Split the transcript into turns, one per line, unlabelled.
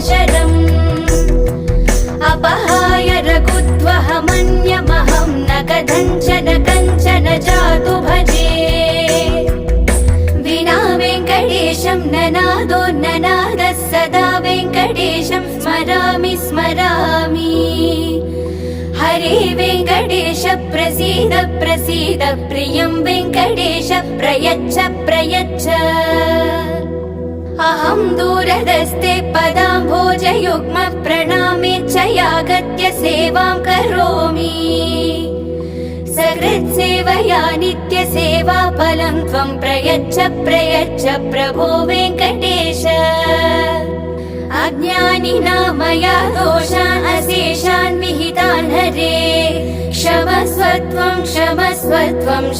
शरम् अपहाय रघुत्वहमन्यमहं न कथञ्चन कञ्चन जातु भजे विना वेङ्कटेशं ननादो ननादः सदा वेङ्कटेशं स्मरामि स्मरामि हरे वेङ्कटेश प्रसीद प्रसीद प्रियं वेङ्कटेश प्रयच्छ प्रयच्छ अहं दूरदस्ते पदाम्भोजयुग्म प्रणामेच्छयागत्य सेवां करोमि सकृत्सेवया नित्यसेवाफलं त्वं प्रयच्छ प्रयच्छ प्रभो वेङ्कटेश अज्ञानिना मया दोषान् अशेषान् विहितान् हरे क्षमस्व त्वं